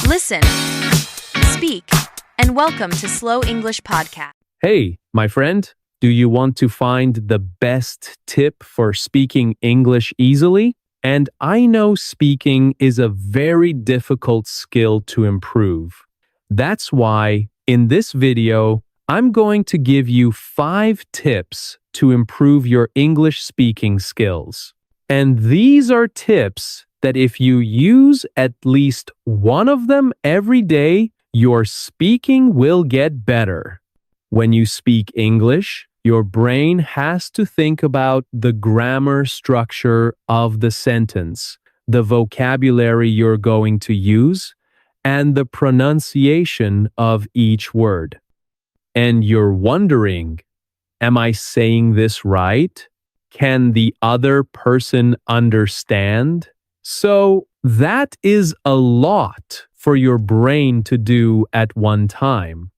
Listen, speak, and welcome to Slow English Podcast. Hey, my friend, do you want to find the best tip for speaking English easily? And I know speaking is a very difficult skill to improve. That's why, in this video, I'm going to give you 5 tips to improve your English speaking skills. And these are tips that if you use at least one of them every day, your speaking will get better. When you speak English, your brain has to think about the grammar structure of the sentence, the vocabulary you're going to use, and the pronunciation of each word. And you're wondering, am I saying this right? Can the other person understand? So that is a lot for your brain to do at one time.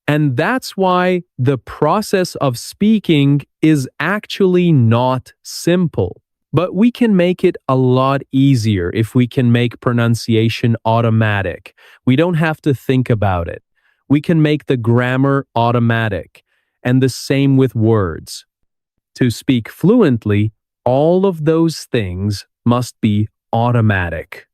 And that's why the process of speaking is actually not simple. But we can make it a lot easier if we can make pronunciation automatic. We don't have to think about it. We can make the grammar automatic. And the same with words. To speak fluently, all of those things must be automatic.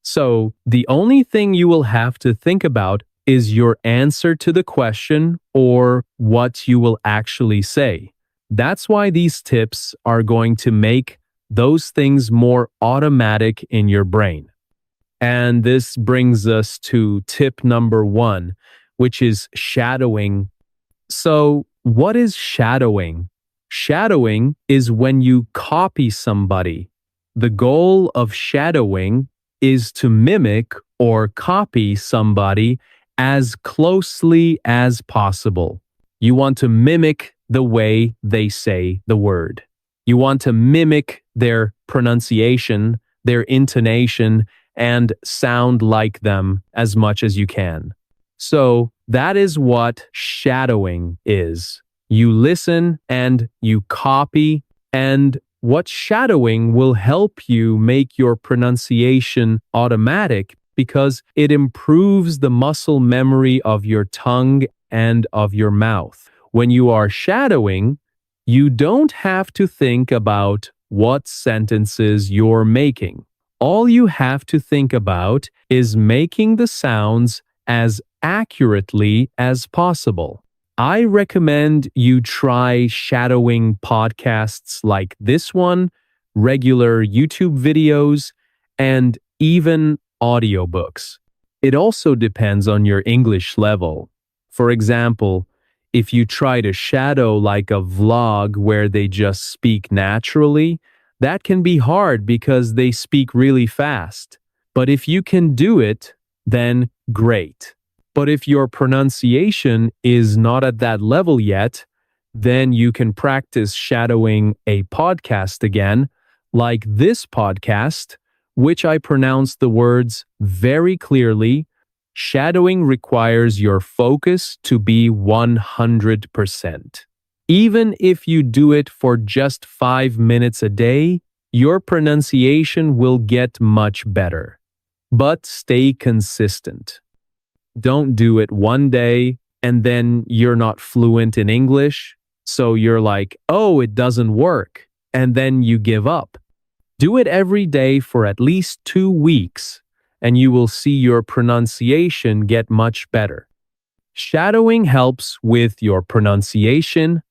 So the only thing you will have to think about is your answer to the question or what you will actually say. That's why these tips are going to make those things more automatic in your brain. And this brings us to tip number 1, which is shadowing. So, what is shadowing? Shadowing is when you copy somebody. The goal of shadowing is to mimic or copy somebody as closely as possible. You want to mimic the way they say the word. You want to mimic their pronunciation, their intonation, and sound like them as much as you can. So that is what shadowing is. You listen and you copy, and what shadowing will help you make your pronunciation automatic because it improves the muscle memory of your tongue and of your mouth. When you are shadowing, you don't have to think about what sentences you're making. All you have to think about is making the sounds as accurately as possible. I recommend you try shadowing podcasts like this one, regular YouTube videos, and even audiobooks. It also depends on your English level. For example, if you try to shadow like a vlog where they just speak naturally, that can be hard because they speak really fast. But if you can do it, then great. But if your pronunciation is not at that level yet, then you can practice shadowing a podcast again, like this podcast, which I pronounce the words very clearly. Shadowing requires your focus to be 100%. Even if you do it for just 5 minutes a day, your pronunciation will get much better. But stay consistent. Don't do it one day and then you're not fluent in English, so you're like, oh, it doesn't work, and then you give up. Do it every day for at least 2 weeks, and you will see your pronunciation get much better. Shadowing helps with your pronunciation,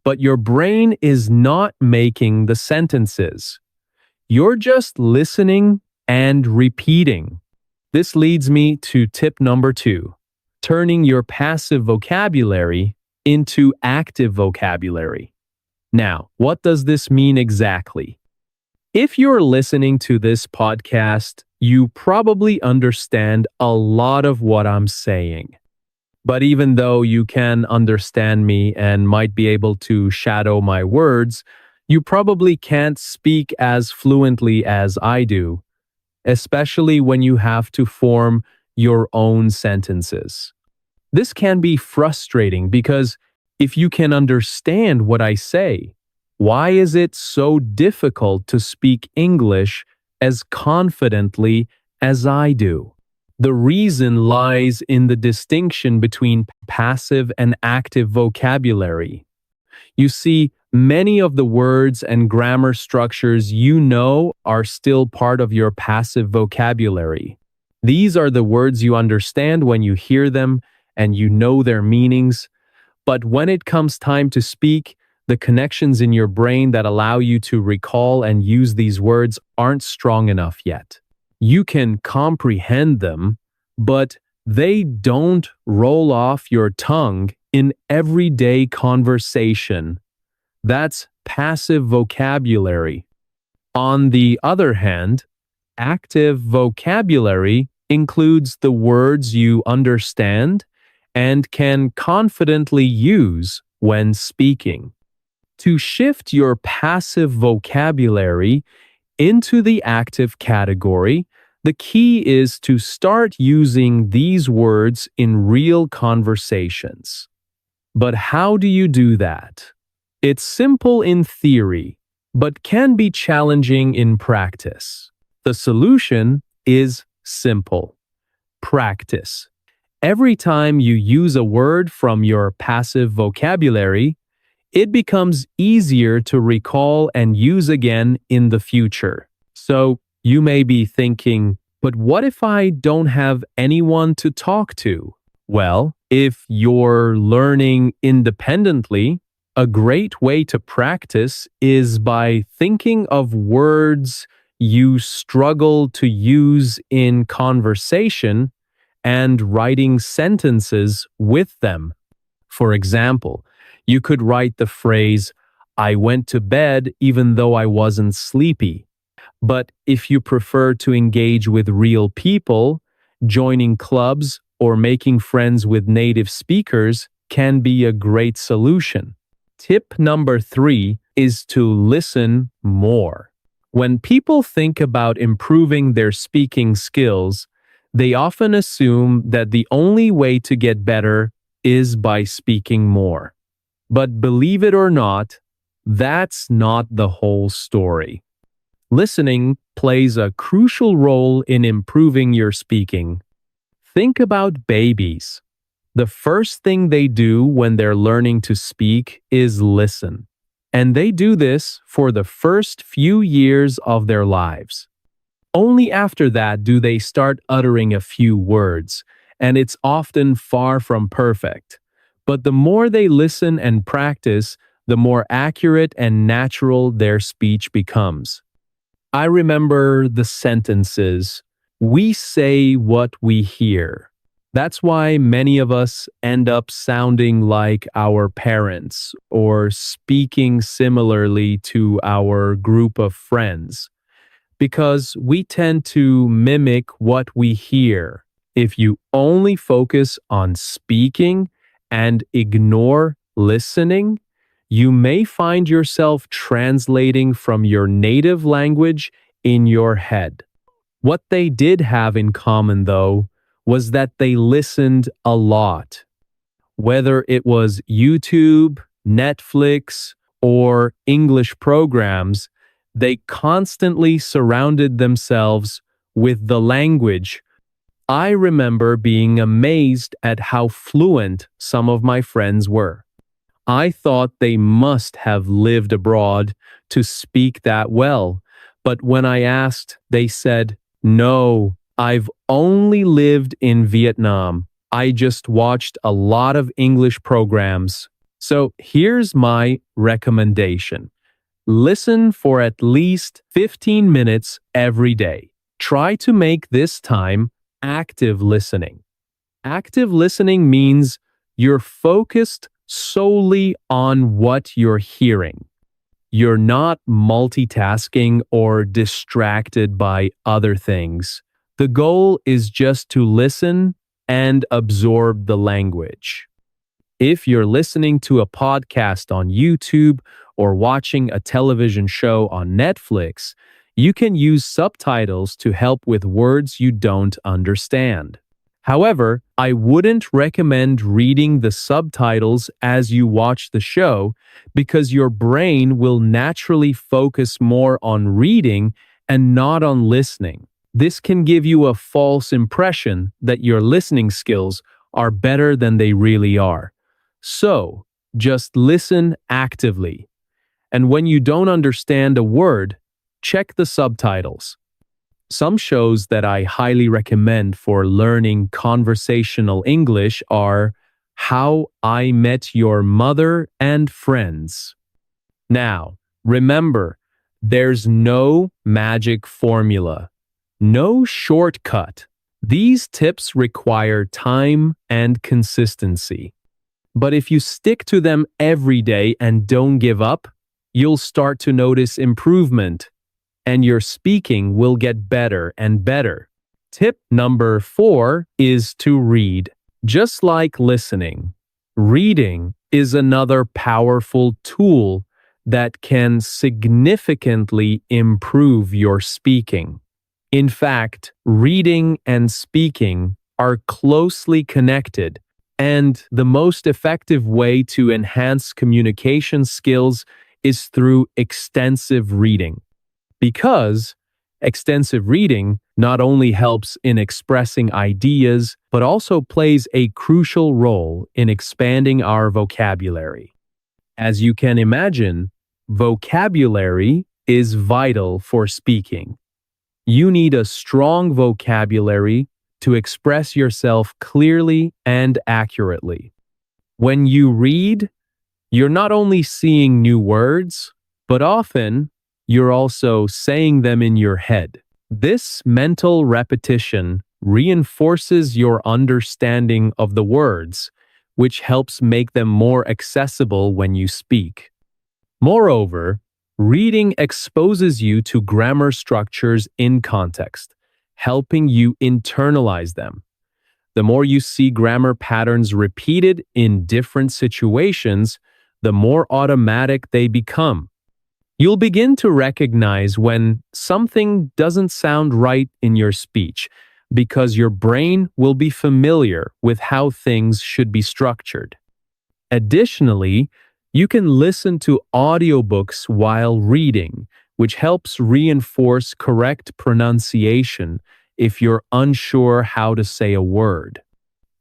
but your brain is not making the sentences. You're just listening and repeating. This leads me to tip number 2, turning your passive vocabulary into active vocabulary. Now, what does this mean exactly? If you're listening to this podcast, you probably understand a lot of what I'm saying. But even though you can understand me and might be able to shadow my words, you probably can't speak as fluently as I do, especially when you have to form your own sentences. This can be frustrating because if you can understand what I say, why is it so difficult to speak English as confidently as I do? The reason lies in the distinction between passive and active vocabulary. You see, many of the words and grammar structures you know are still part of your passive vocabulary. These are the words you understand when you hear them and you know their meanings. But when it comes time to speak, the connections in your brain that allow you to recall and use these words aren't strong enough yet. You can comprehend them, but they don't roll off your tongue in everyday conversation. That's passive vocabulary. On the other hand, active vocabulary includes the words you understand and can confidently use when speaking. To shift your passive vocabulary into the active category, the key is to start using these words in real conversations. But how do you do that? It's simple in theory, but can be challenging in practice. The solution is simple. Practice. Every time you use a word from your passive vocabulary, it becomes easier to recall and use again in the future. So you may be thinking, but what if I don't have anyone to talk to? Well, if you're learning independently, a great way to practice is by thinking of words you struggle to use in conversation and writing sentences with them. For example, you could write the phrase, I went to bed even though I wasn't sleepy. But if you prefer to engage with real people, joining clubs or making friends with native speakers can be a great solution. Tip number 3 is to listen more. When people think about improving their speaking skills, they often assume that the only way to get better is by speaking more. But believe it or not, that's not the whole story. Listening plays a crucial role in improving your speaking. Think about babies. The first thing they do when they're learning to speak is listen. And they do this for the first few years of their lives. Only after that do they start uttering a few words, and it's often far from perfect. But the more they listen and practice, the more accurate and natural their speech becomes. I remember the sentences, "We say what we hear." That's why many of us end up sounding like our parents or speaking similarly to our group of friends, because we tend to mimic what we hear. If you only focus on speaking and ignore listening, you may find yourself translating from your native language in your head. What they did have in common, though, was that they listened a lot. Whether it was YouTube, Netflix, or English programs, they constantly surrounded themselves with the language. I remember being amazed at how fluent some of my friends were. I thought they must have lived abroad to speak that well, but when I asked, they said, "No, I've only lived in Vietnam. I just watched a lot of English programs." So here's my recommendation. Listen for at least 15 minutes every day. Try to make this time active listening. Active listening means you're focused solely on what you're hearing. You're not multitasking or distracted by other things. The goal is just to listen and absorb the language. If you're listening to a podcast on YouTube or watching a television show on Netflix, you can use subtitles to help with words you don't understand. However, I wouldn't recommend reading the subtitles as you watch the show because your brain will naturally focus more on reading and not on listening. This can give you a false impression that your listening skills are better than they really are. So, just listen actively. And when you don't understand a word, check the subtitles. Some shows that I highly recommend for learning conversational English are How I Met Your Mother and Friends. Now, remember, there's no magic formula, no shortcut. These tips require time and consistency. But if you stick to them every day and don't give up, you'll start to notice improvement, and your speaking will get better and better. Tip number 4 is to read. Just like listening, reading is another powerful tool that can significantly improve your speaking. In fact, reading and speaking are closely connected, and the most effective way to enhance communication skills is through extensive reading. Because extensive reading not only helps in expressing ideas, but also plays a crucial role in expanding our vocabulary. As you can imagine, vocabulary is vital for speaking. You need a strong vocabulary to express yourself clearly and accurately. When you read, you're not only seeing new words, but often you're also saying them in your head. This mental repetition reinforces your understanding of the words, which helps make them more accessible when you speak. Moreover, reading exposes you to grammar structures in context, helping you internalize them. The more you see grammar patterns repeated in different situations, the more automatic they become. You'll begin to recognize when something doesn't sound right in your speech because your brain will be familiar with how things should be structured. Additionally, you can listen to audiobooks while reading, which helps reinforce correct pronunciation if you're unsure how to say a word.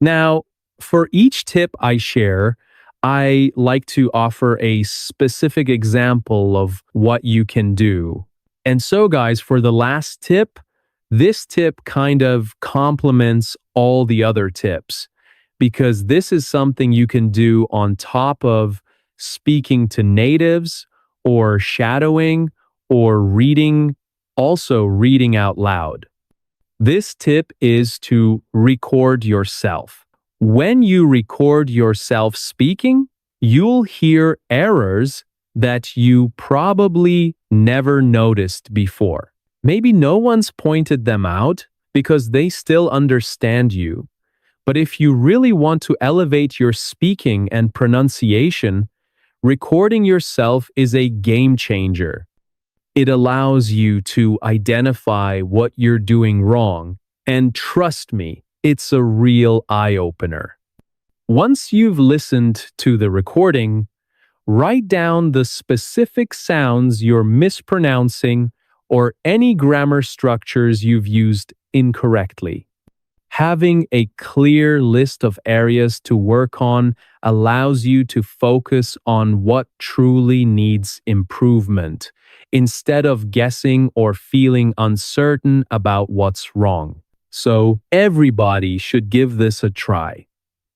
Now, for each tip I share, I like to offer a specific example of what you can do. And so, guys, for the last tip, this tip kind of complements all the other tips because this is something you can do on top of speaking to natives or shadowing or reading, also reading out loud. This tip is to record yourself. When you record yourself speaking, you'll hear errors that you probably never noticed before. Maybe no one's pointed them out because they still understand you. But if you really want to elevate your speaking and pronunciation, recording yourself is a game changer. It allows you to identify what you're doing wrong, and trust me, it's a real eye-opener. Once you've listened to the recording, write down the specific sounds you're mispronouncing or any grammar structures you've used incorrectly. Having a clear list of areas to work on allows you to focus on what truly needs improvement, instead of guessing or feeling uncertain about what's wrong. So everybody should give this a try.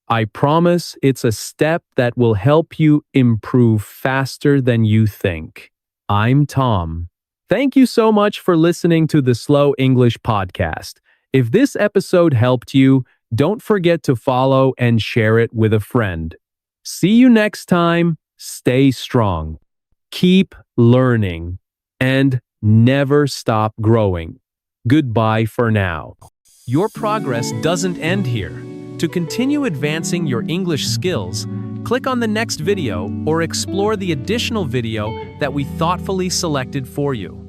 I promise it's a step that will help you improve faster than you think. I'm Tom. Thank you so much for listening to the Slow English Podcast. If this episode helped you, don't forget to follow and share it with a friend. See you next time. Stay strong. Keep learning. And never stop growing. Goodbye for now. Your progress doesn't end here. To continue advancing your English skills, click on the next video or explore the additional video that we thoughtfully selected for you.